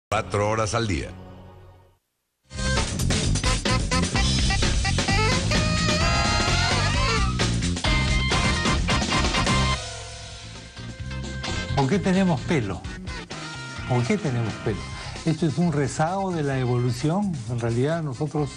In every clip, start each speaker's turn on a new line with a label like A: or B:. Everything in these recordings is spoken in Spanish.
A: 4 horas al día.
B: ¿Por qué tenemos pelo? ¿Por qué tenemos pelo? Esto es un rezago de la evolución. En realidad nosotros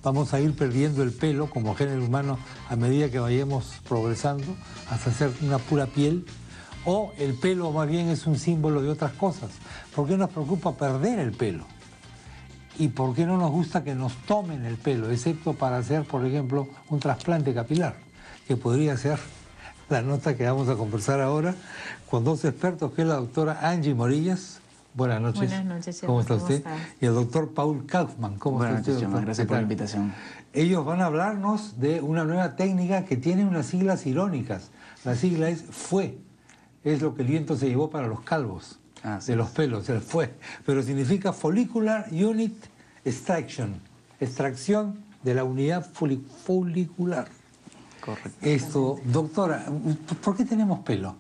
B: vamos a ir perdiendo el pelo como género humano a medida que vayamos progresando hasta ser una pura piel. O el pelo más bien es un símbolo de otras cosas. ¿Por qué nos preocupa perder el pelo? ¿Y por qué no nos gusta que nos tomen el pelo? Excepto para hacer, por ejemplo, un trasplante capilar, que podría ser la nota que vamos a conversar ahora con dos expertos, que es la doctora Angie Morillas. Buenas noches.
C: Buenas noches,
B: ¿Cómo está usted?
C: ¿Cómo estás?
B: Y el doctor Paul Kaufman. ¿Cómo está usted, doctor?
D: Gracias por la invitación.
B: Ellos van a hablarnos de una nueva técnica que tiene unas siglas irónicas. La sigla es FUE. Es lo que el viento se llevó para los calvos, de los pelos, el FUE. Pero significa Follicular Unit Extraction. Extracción de la unidad folicular.
D: Correcto.
B: Esto, doctora, ¿por qué tenemos pelo?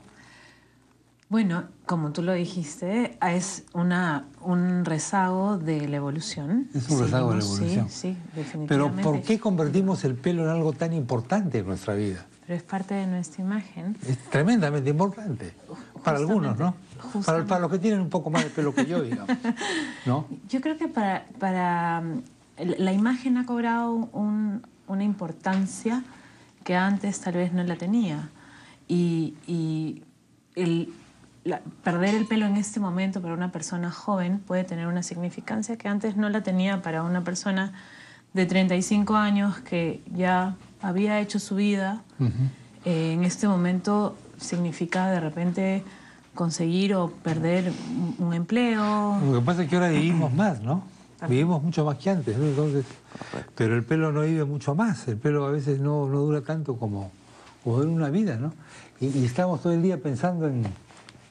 C: Bueno, como tú lo dijiste, es un rezago de la evolución.
B: Es un rezago de la evolución.
C: Sí, definitivamente.
B: Pero ¿por qué convertimos el pelo en algo tan importante en nuestra vida?
C: Pero es parte de nuestra imagen.
B: Es tremendamente importante. Para algunos, ¿no? Para los que tienen un poco más de pelo que yo, digamos. ¿No?
C: Yo creo que para la imagen ha cobrado una importancia que antes tal vez no la tenía. Y perder el pelo en este momento para una persona joven puede tener una significancia que antes no la tenía para una persona de 35 años que ya había hecho su vida. En este momento significa de repente conseguir o perder un empleo.
B: Lo que pasa es que ahora vivimos más, ¿no? Vivimos mucho más que antes, ¿no? Entonces, pero el pelo no vive mucho más. El pelo a veces no dura tanto como en una vida, ¿no? Y estamos todo el día pensando en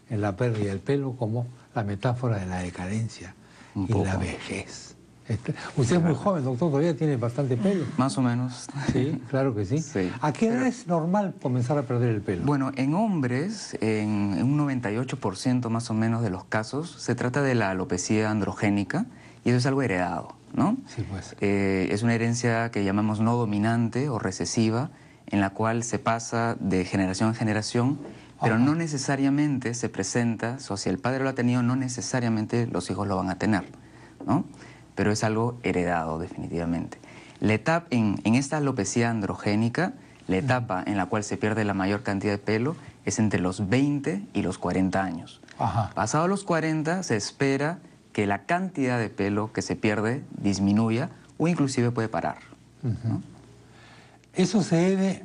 B: la pérdida del pelo como la metáfora de la decadencia y la vejez. Usted es muy joven, doctor, todavía tiene bastante pelo.
D: Más o menos.
B: Sí, claro que sí.
D: Sí.
B: ¿A qué edad es normal comenzar a perder el pelo?
D: Bueno, en hombres, en un 98% más o menos de los casos, se trata de la alopecia androgénica y eso es algo heredado, ¿no?
B: Sí, pues.
D: Es una herencia que llamamos no dominante o recesiva, en la cual se pasa de generación en generación, pero no necesariamente se presenta, o si el padre lo ha tenido, no necesariamente los hijos lo van a tener, ¿no? Pero es algo heredado definitivamente. La etapa, en esta alopecia androgénica, la etapa en la cual se pierde la mayor cantidad de pelo es entre los 20 y los 40 años. Pasado los 40 se espera que la cantidad de pelo que se pierde disminuya o inclusive puede parar, ¿no?
B: Eso se debe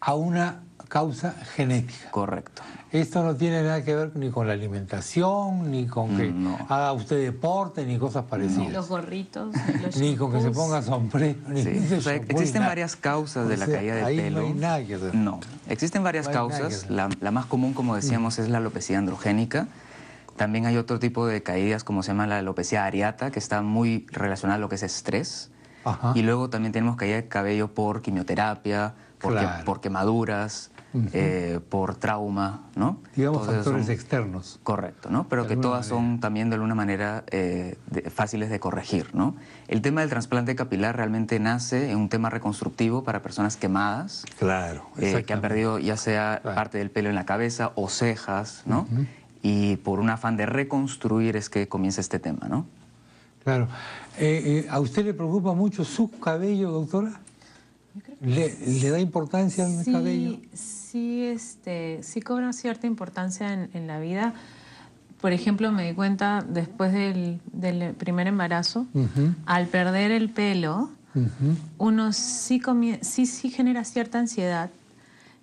B: a una causa genética.
D: Correcto.
B: Esto no tiene nada que ver ni con la alimentación, ni con que haga usted deporte, ni cosas parecidas.
C: Los gorritos,
B: ni con que se ponga sombrero. Ni
D: existen varias causas de la caída de pelo.
B: No hay nada que hacer.
D: No, existen varias causas. La más común, como decíamos, es la alopecia androgénica. También hay otro tipo de caídas, como se llama la alopecia areata, que está muy relacionada a lo que es estrés. Y luego también tenemos caída de cabello por quimioterapia, por quemaduras, por trauma, ¿no?
B: Digamos factores externos.
D: Correcto, ¿no? Pero que todas son también de alguna manera fáciles de corregir, ¿no? El tema del trasplante capilar realmente nace en un tema reconstructivo para personas quemadas.
B: Claro,
D: que han perdido ya sea parte del pelo en la cabeza o cejas, ¿no? Y por un afán de reconstruir es que comienza este tema, ¿no?
B: Claro. ¿A usted le preocupa mucho su cabello, doctora? ¿Le da importancia al cabello?
C: Sí cobra cierta importancia en la vida. Por ejemplo, me di cuenta después del primer embarazo, al perder el pelo, uno sí genera cierta ansiedad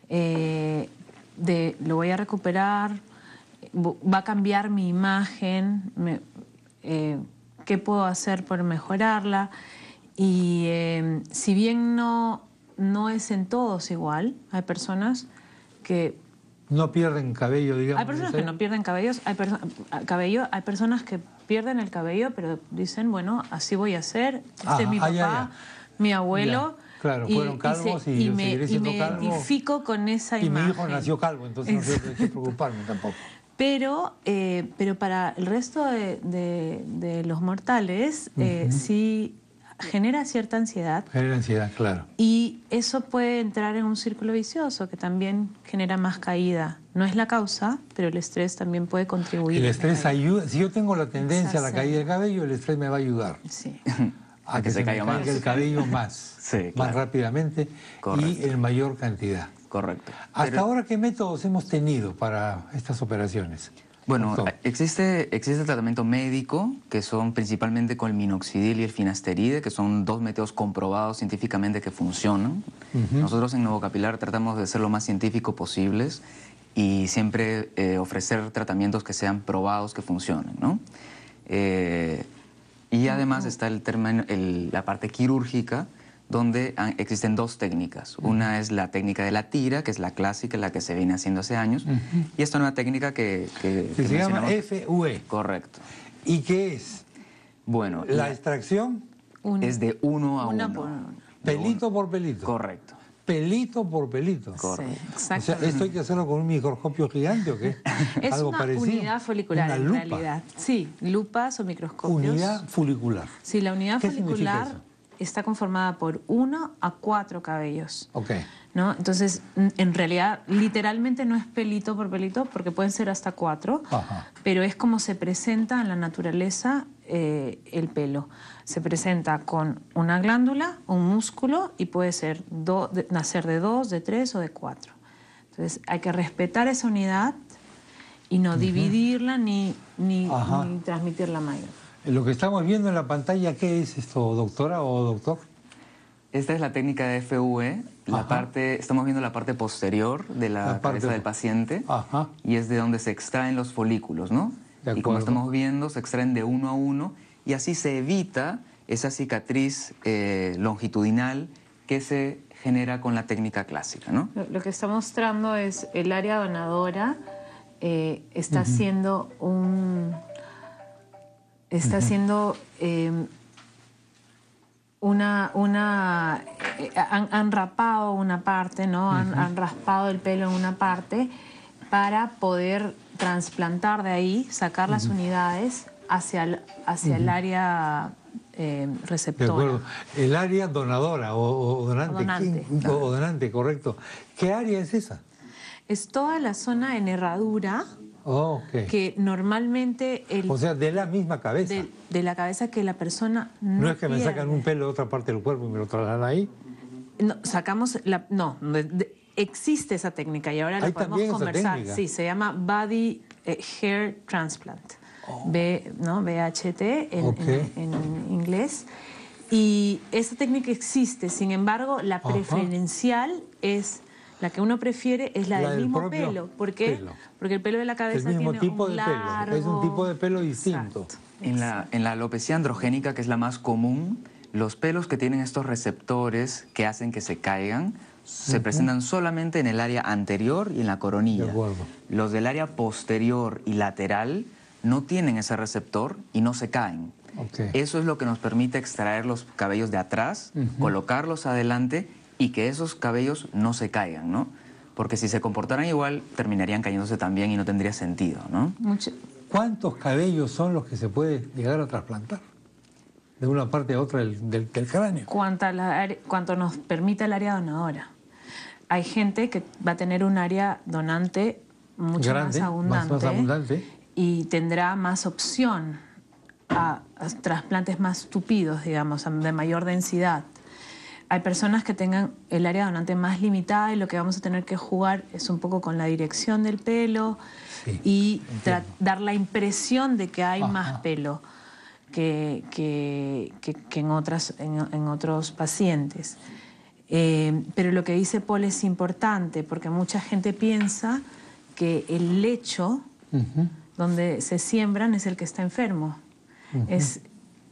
C: de lo voy a recuperar, va a cambiar mi imagen, ¿qué puedo hacer por mejorarla? Y si bien no es en todos igual, hay personas que...
B: No pierden cabello, digamos.
C: Hay personas que no pierden cabello, hay personas que pierden el cabello, pero dicen, bueno, así voy a ser, este es mi papá, mi abuelo...
B: Claro, fueron calvos y
C: me
B: calvo.
C: identifico con esa imagen.
B: Y mi hijo nació calvo, entonces no tengo que preocuparme tampoco.
C: Pero para el resto de los mortales sí genera cierta ansiedad.
B: Genera ansiedad, claro.
C: Y eso puede entrar en un círculo vicioso que también genera más caída. No es la causa, pero el estrés también puede contribuir.
B: El estrés ayuda. Si yo tengo la tendencia a la caída del cabello, el estrés me va a ayudar.
C: Sí.
B: A que se caiga más. El cabello más.
D: Sí,
B: más
D: claro.
B: Rápidamente. Correcto. Y en mayor cantidad.
D: Correcto.
B: ¿Hasta ahora qué métodos hemos tenido para estas operaciones?
D: Bueno, existe tratamiento médico, que son principalmente con el minoxidil y el finasteride, que son dos métodos comprobados científicamente que funcionan. Nosotros en Novocapilar tratamos de ser lo más científico posibles y siempre ofrecer tratamientos que sean probados, que funcionen, ¿no? Y además está la parte quirúrgica, donde existen dos técnicas. Una es la técnica de la tira, que es la clásica, la que se viene haciendo hace años, y esta nueva técnica que
B: se llama FUE.
D: Correcto.
B: ¿Y qué es?
D: Bueno,
B: la extracción
D: es de 1 a 1.
B: Pelito por pelito.
D: Correcto.
B: Pelito por pelito.
C: Correcto. Sí,
B: o sea, ¿esto hay que hacerlo con un microscopio gigante o qué?
C: Es
B: ¿Algo
C: una
B: parecido?
C: unidad folicular,
B: ¿Una
C: en
B: lupa?
C: realidad. Sí, lupas o microscopios.
B: Unidad folicular.
C: Sí, la unidad
B: ¿Qué significa
C: folicular
B: eso?
C: está conformada por 1 a 4 cabellos.
B: Ok.
C: ¿No? Entonces, en realidad, literalmente no es pelito por pelito, porque pueden ser hasta 4, pero es como se presenta en la naturaleza el pelo. Se presenta con una glándula, un músculo, y puede ser nacer de 2, de 3 o de 4. Entonces, hay que respetar esa unidad y no dividirla ni transmitirla mayor.
B: Lo que estamos viendo en la pantalla, ¿qué es esto, doctora o doctor?
D: Esta es la técnica de FUE. Estamos viendo la parte posterior de la cabeza del paciente y es de donde se extraen los folículos, ¿no? Y como estamos viendo, se extraen de 1 a 1 y así se evita esa cicatriz longitudinal que se genera con la técnica clásica, ¿no?
C: Lo que está mostrando es el área donadora está haciendo han rapado una parte, ¿no? Han raspado el pelo en una parte para poder trasplantar de ahí, sacar las unidades hacia el área receptora.
B: De acuerdo. El área donadora o donante. O donante, correcto. ¿Qué área es esa?
C: Es toda la zona en herradura. Que normalmente...
B: o sea, de la misma cabeza.
C: De la cabeza que la persona no
B: es que me sacan un pelo de otra parte del cuerpo y me lo trasladan ahí.
C: No, sacamos... existe esa técnica y ahora la podemos conversar. Sí, se llama Body Hair Transplant. BHT en inglés. Y esa técnica existe. Sin embargo, la preferencial es... La que uno prefiere es la del mismo pelo. ¿Por qué? Porque el pelo de la cabeza tiene un largo...
B: Es un tipo de pelo distinto.
D: En la alopecia androgénica, que es la más común, los pelos que tienen estos receptores que hacen que se caigan se presentan solamente en el área anterior y en la coronilla.
B: De acuerdo.
D: Los del área posterior y lateral no tienen ese receptor y no se caen. Eso es lo que nos permite extraer los cabellos de atrás, colocarlos adelante y que esos cabellos no se caigan, ¿no? Porque si se comportaran igual, terminarían cayéndose también y no tendría sentido, ¿no?
B: ¿Cuántos cabellos son los que se puede llegar a trasplantar? De una parte a otra del cráneo.
C: Cuanto nos permita el área donadora. Hay gente que va a tener un área donante mucho más abundante, y tendrá más opción a trasplantes más tupidos, digamos, de mayor densidad. Hay personas que tengan el área donante más limitada y lo que vamos a tener que jugar es un poco con la dirección del pelo y dar la impresión de que hay más pelo que en otros pacientes. Pero lo que dice Paul es importante porque mucha gente piensa que el lecho donde se siembran es el que está enfermo.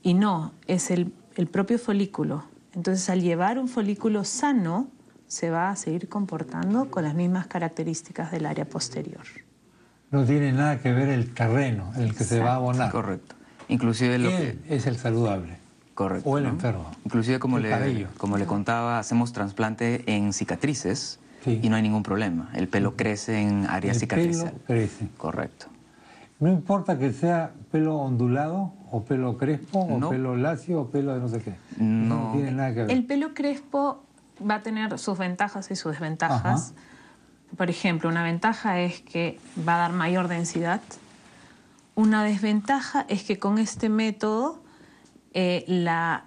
C: Y no, es el propio folículo. Entonces, al llevar un folículo sano, se va a seguir comportando con las mismas características del área posterior.
B: No tiene nada que ver el terreno en el que se va a abonar.
D: Correcto. Inclusive
B: Él es el saludable.
D: Correcto.
B: O el enfermo.
D: Inclusive, como le contaba, hacemos trasplante en cicatrices y no hay ningún problema. El pelo crece en área cicatricial.
B: El pelo crece.
D: Correcto.
B: No importa que sea pelo ondulado, o pelo crespo,
D: No.
B: o pelo lacio, o pelo de no sé qué.
D: No.
B: No tiene nada que ver.
C: El pelo crespo va a tener sus ventajas y sus desventajas.
B: Ajá.
C: Por ejemplo, una ventaja es que va a dar mayor densidad. Una desventaja es que con este método la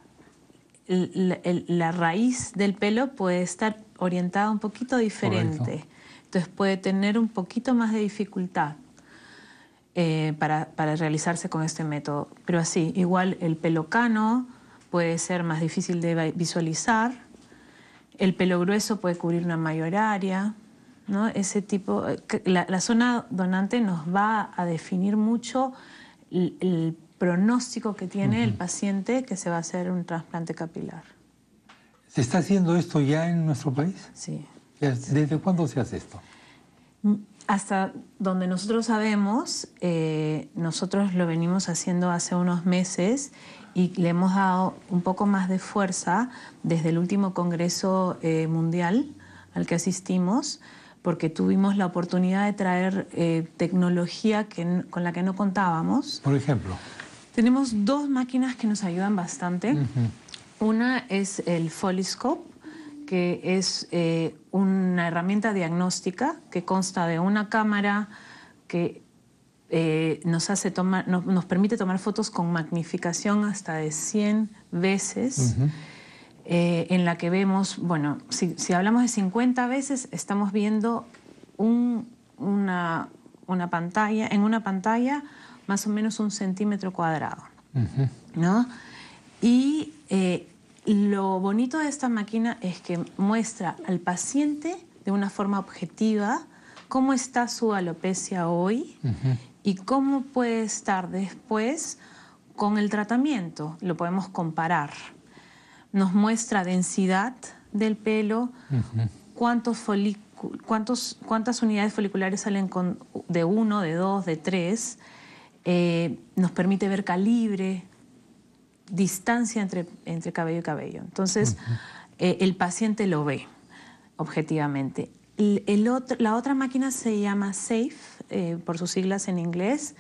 C: raíz del pelo puede estar orientada un poquito diferente.
B: Correcto.
C: Entonces puede tener un poquito más de dificultad para realizarse con este método. Pero así, igual el pelo cano puede ser más difícil de visualizar. El pelo grueso puede cubrir una mayor área, ¿no? Ese tipo, la zona donante nos va a definir mucho el pronóstico que tiene el paciente que se va a hacer un trasplante capilar.
B: ¿Se está haciendo esto ya en nuestro país?
C: Sí.
B: ¿Desde cuándo se hace esto?
C: Hasta donde nosotros sabemos, nosotros lo venimos haciendo hace unos meses y le hemos dado un poco más de fuerza desde el último Congreso Mundial al que asistimos, porque tuvimos la oportunidad de traer tecnología con la que no contábamos.
B: Por ejemplo.
C: Tenemos dos máquinas que nos ayudan bastante. Una es el Folliscope, que es una herramienta diagnóstica que consta de una cámara que nos permite tomar fotos con magnificación hasta de 100 veces, en la que vemos, bueno, si hablamos de 50 veces, estamos viendo una pantalla, en una pantalla más o menos 1 centímetro cuadrado, ¿no? Y lo bonito de esta máquina es que muestra al paciente de una forma objetiva cómo está su alopecia hoy y cómo puede estar después con el tratamiento. Lo podemos comparar. Nos muestra densidad del pelo, cuántas unidades foliculares salen de 1, de 2, de 3. Nos permite ver calibre, distancia entre cabello y cabello. Entonces, el paciente lo ve objetivamente. La otra máquina se llama SAFE, por sus siglas en inglés,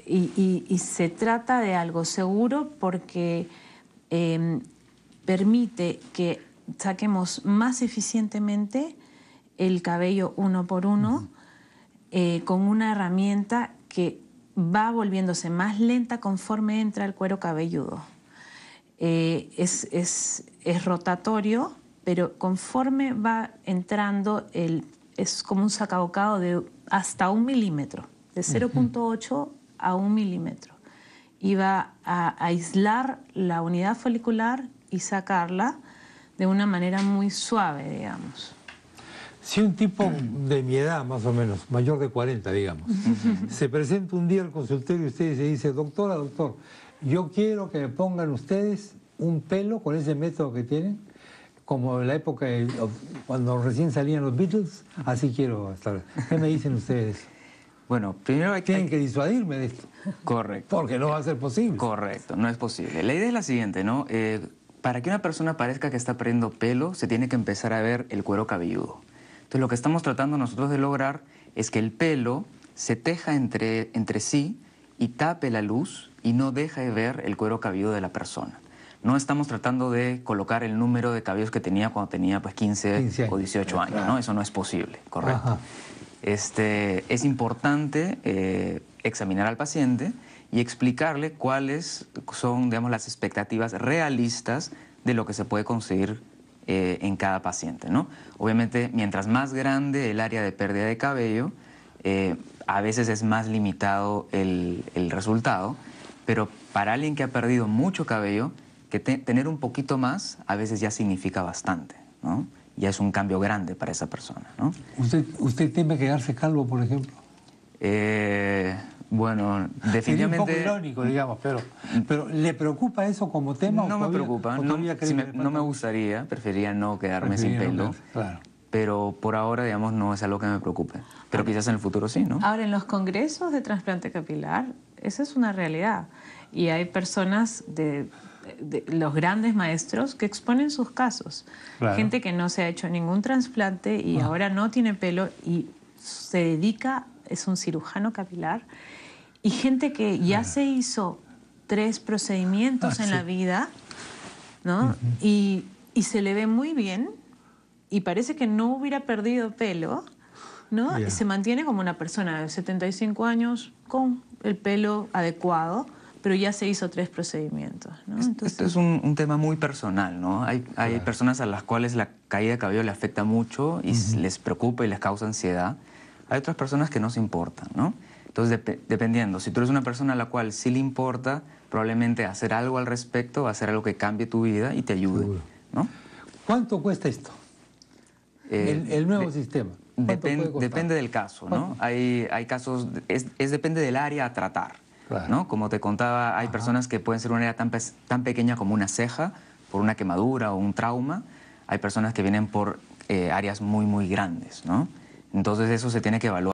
C: y se trata de algo seguro porque permite que saquemos más eficientemente el cabello uno por uno con una herramienta que va volviéndose más lenta conforme entra el cuero cabelludo. Es rotatorio, pero conforme va entrando, es como un sacabocado de hasta 1 milímetro, de 0.8 a 1 milímetro. Y va a aislar la unidad folicular y sacarla de una manera muy suave, digamos.
B: Si un tipo de mi edad, más o menos, mayor de 40, digamos, se presenta un día al consultorio y usted se dice, doctora, doctor, yo quiero que me pongan ustedes un pelo con ese método que tienen, como en la época cuando recién salían los Beatles, así quiero estar. ¿Qué me dicen ustedes?
D: Bueno, primero
B: tienen que disuadirme de esto.
D: Correcto.
B: Porque no va a ser posible.
D: Correcto, no es posible. La idea es la siguiente, ¿no? Para que una persona parezca que está perdiendo pelo, se tiene que empezar a ver el cuero cabelludo. Entonces, lo que estamos tratando nosotros de lograr es que el pelo se teja entre sí y tape la luz y no deja de ver el cuero cabelludo de la persona. No estamos tratando de colocar el número de cabellos que tenía cuando tenía pues, 15 o 18 años,
B: claro.
D: ¿no? Eso no es posible, correcto.
B: Ajá.
D: Es importante examinar al paciente y explicarle cuáles son, digamos, las expectativas realistas de lo que se puede conseguir en cada paciente, ¿no? Obviamente, mientras más grande el área de pérdida de cabello, a veces es más limitado el resultado, pero para alguien que ha perdido mucho cabello, que tener un poquito más a veces ya significa bastante, ¿no? Ya es un cambio grande para esa persona, ¿no?
B: ¿Usted teme quedarse calvo, por ejemplo?
D: Bueno, definitivamente...
B: Sería un poco irónico, digamos, pero ¿le preocupa eso como tema?
D: No me preocupa, no me gustaría, preferiría no quedarme sin pelo,
B: claro.
D: Pero por ahora, digamos, no es algo que me preocupe. Pero quizás en el futuro sí, ¿no?
C: Ahora, en los congresos de trasplante capilar, esa es una realidad. Y hay personas de los grandes maestros que exponen sus casos. Claro. Gente que no se ha hecho ningún trasplante y ahora no tiene pelo y se dedica es un cirujano capilar, y gente que ya se hizo 3 procedimientos en la vida, ¿no? Y se le ve muy bien y parece que no hubiera perdido pelo, ¿no? Y se mantiene como una persona de 75 años con el pelo adecuado, pero ya se hizo 3 procedimientos, ¿no? Entonces,
D: esto es un tema muy personal, ¿no? Hay personas a las cuales la caída de cabello le afecta mucho y les preocupa y les causa ansiedad. Hay otras personas que no se importan, ¿no? Entonces, dependiendo, si tú eres una persona a la cual sí le importa, probablemente hacer algo al respecto va a ser algo que cambie tu vida y te ayude, ¿no?
B: ¿Cuánto cuesta esto? El nuevo sistema.
D: Depende del caso, ¿no? Hay casos, depende del área a tratar, ¿no? Como te contaba, hay personas que pueden ser un área tan pequeña como una ceja, por una quemadura o un trauma. Hay personas que vienen por áreas muy, muy grandes, ¿no? Entonces eso se tiene que evaluar.